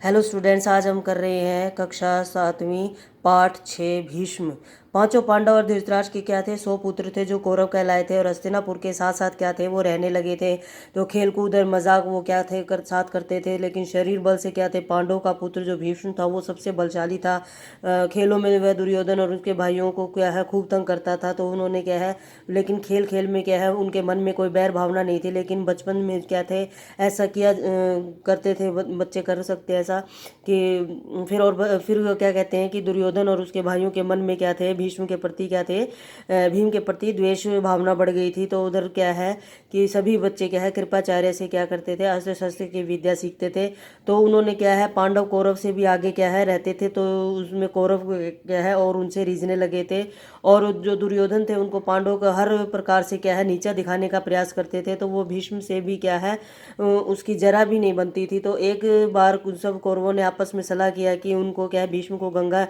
Hello students, आज हम कर रहे हैं कक्षा 7वीं पाठ 6 भीष्म। पांचों पांडव और धृतराष्ट्र के क्या थे, 100 पुत्र थे जो कौरव कहलाए थे और हस्तिनापुर के साथ साथ क्या थे, वो रहने लगे थे। तो खेल कूद और मजाक वो क्या थे साथ करते थे, लेकिन शरीर बल से क्या थे, पांडव का पुत्र जो भीष्म था वो सबसे बलशाली था। खेलों में वह दुर्योधन और उसके भाइयों को क्या है खूब तंग करता था। तो उन्होंने क्या है, लेकिन खेल खेल में क्या है उनके मन में कोई बैर भावना नहीं थी, लेकिन बचपन में क्या थे ऐसा किया करते थे, बच्चे कर सकते हैं ऐसा कि फिर वो क्या कहते हैं कि दुर्योधन और उसके भाइयों के मन में क्या थे, भीष्म के प्रति क्या थे, भीम के प्रति द्वेष भावना बढ़ गई थी। तो उधर क्या है कि सभी बच्चे क्या है कृपाचार्य से क्या करते थे, अस्त्र शस्त्र की विद्या सीखते थे। तो उन्होंने क्या है पांडव कौरव से भी आगे क्या है रहते थे। तो उसमें कौरव क्या है और उनसे रीझने लगे थे, और जो दुर्योधन थे उनको पांडव का हर प्रकार से क्या है नीचा दिखाने का प्रयास करते थे। तो वो भीष्म से भी क्या है उसकी जरा भी नहीं बनती थी। तो एक बार सब कौरवों ने आपस में सलाह किया कि उनको क्या है भीष्म को गंगा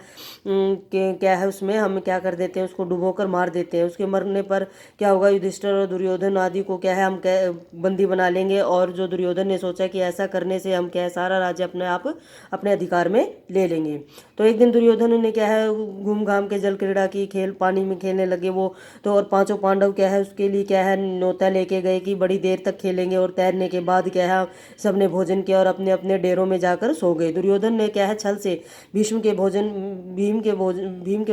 के क्या है उसमें हम क्या कर देते हैं, उसको डुबोकर मार देते हैं। उसके मरने पर क्या होगा, युधिष्ठिर और दुर्योधन आदि को क्या है हम बंदी बना लेंगे। और जो दुर्योधन ने सोचा कि ऐसा करने से हम क्या है सारा राज्य अपने आप अपने अधिकार में ले लेंगे। तो एक दिन दुर्योधन ने क्या है घूम घाम के जल क्रीड़ा की, खेल पानी में खेलने लगे वो। तो और पांचों पांडव क्या है उसके लिए क्या है न्योता लेके गए कि बड़ी देर तक खेलेंगे, और तैरने के बाद क्या है सबने भोजन किया और अपने अपने डेरों में जाकर सो गए। दुर्योधन ने क्या है छल से भीम के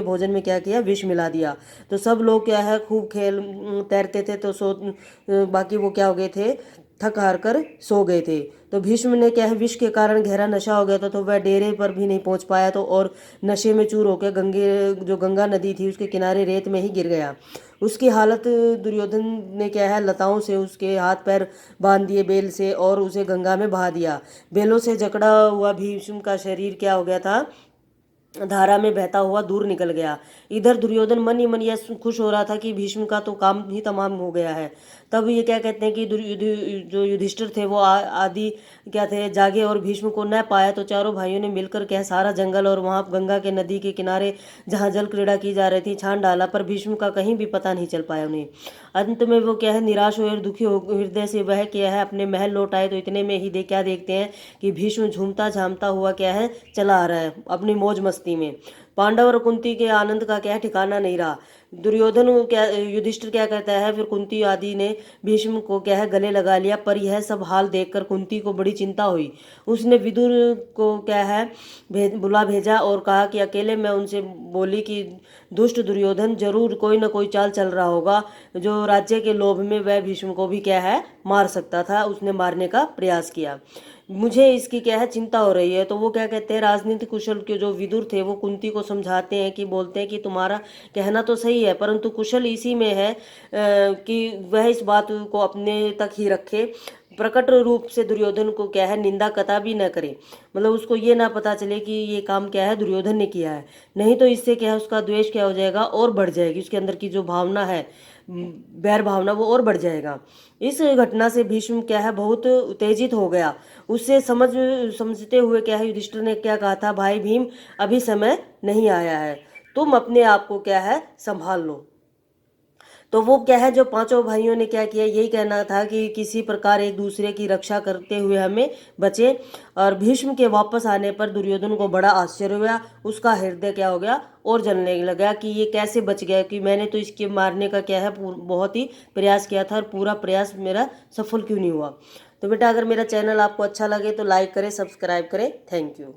भोजन में क्या किया, विष मिला दिया। तो सब लोग क्या है खूब खेल तैरते थे, तो बाकी वो क्या हो गए थे, थक हार कर सो गए थे। तो भीष्म ने क्या है विष के कारण गहरा नशा हो गया था, तो वह डेरे पर भी नहीं पहुंच पाया। तो और नशे में चूर होकर गंगा नदी थी उसके किनारे रेत में ही गिर गया। उसकी हालत दुर्योधन ने क्या है लताओं से उसके हाथ पैर बांध दिए बेल से, और उसे गंगा में बहा दिया। बेलों से जकड़ा हुआ भीष्म का शरीर क्या हो गया था, धारा में बहता हुआ दूर निकल गया। इधर दुर्योधन मन ही मन यह खुश हो रहा था कि भीष्म का तो काम ही तमाम हो गया है। तब ये क्या कहते हैं कि जो युधिष्ठिर थे वो आदि क्या थे जागे, और भीष्म को न पाया। तो चारों भाइयों ने मिलकर क्या सारा जंगल और वहां गंगा के नदी के किनारे जहां जल क्रीड़ा की जा रही थी छान डाला, पर भीष्म का कहीं भी पता नहीं चल पाया उन्हें। अंत में वो क्या है निराश हुए और दुखी हो हृदय से वह क्या है अपने महल लौट आए। तो इतने में ही क्या देखते हैं कि भीष्म झूमता झामता हुआ क्या है चला आ रहा है अपनी मौज मस्ती में। पांडव और कुंती के आनंद का क्या ठिकाना नहीं रहा। दुर्योधन क्या युधिष्ठिर क्या कहता है, फिर कुंती आदि ने भीष्म को क्या है गले लगा लिया। पर यह सब हाल देखकर कुंती को बड़ी चिंता हुई। उसने विदुर को क्या है बुला भेजा और कहा कि अकेले में उनसे बोली कि दुष्ट दुर्योधन जरूर कोई न कोई चाल चल रहा होगा, जो राज्य के लोभ में वह भीष्म को भी क्या है मार सकता था, उसने मारने का प्रयास किया। मुझे इसकी क्या है चिंता हो रही है। तो वो क्या कहते हैं राजनीति कुशल के जो विदुर थे वो कुंती को समझाते हैं कि बोलते हैं कि तुम्हारा कहना तो सही है, परंतु कुशल इसी में है कि वह इस बात को अपने तक ही रखे, प्रकट रूप से दुर्योधन को क्या है निंदा कथा भी न करे। मतलब उसको ये ना पता चले कि ये काम क्या है दुर्योधन ने किया है, नहीं तो इससे क्या है उसका द्वेष क्या हो जाएगा और बढ़ जाएगी, उसके अंदर की जो भावना है बैर भावना वो और बढ़ जाएगा। इस घटना से भीष्म क्या है बहुत उत्तेजित हो गया। उससे समझते हुए क्या है युधिष्ठिर ने क्या कहा था, भाई भीम अभी समय नहीं आया है, तुम अपने आप को क्या है संभाल लो। तो वो क्या है जो पांचों भाइयों ने क्या किया, यही कहना था कि किसी प्रकार एक दूसरे की रक्षा करते हुए हमें बचे। और भीष्म के वापस आने पर दुर्योधन को बड़ा आश्चर्य हुआ, उसका हृदय क्या हो गया और जलने लगा कि ये कैसे बच गया, कि मैंने तो इसके मारने का क्या है बहुत ही प्रयास किया था और पूरा प्रयास मेरा सफल क्यों नहीं हुआ। तो बेटा अगर मेरा चैनल आपको अच्छा लगे तो लाइक करें, सब्सक्राइब करें। Thank you.